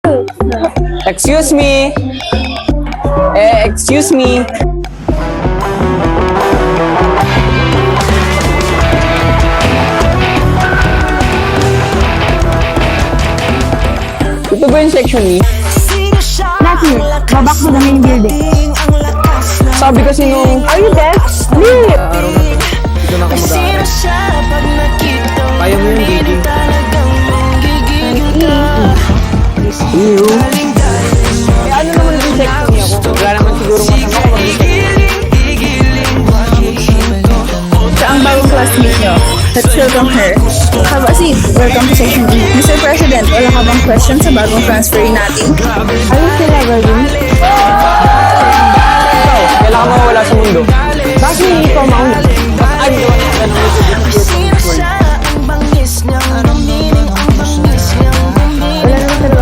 Excuse me. Excuse me. Ito ba yung section E? Not here. Babak to the main building. Sabi kasi nung... Are you there? Leave! Araw na to. Dito na ako mag-aaral. Kaya mo yung giging. Ew. Eh ano naman yung section niya ako? Wala naman siguro masama ko mag-section. Siya ang bagong classmate niyo. Let's welcome her. Have a seat. Welcome to section E. Mr. President, wala ka bang question sa bagong transferee natin? Are you still ever doing? Ikaw, kailangan mawala sa mundo. Bakit hindi ikaw mauna? I'm the one who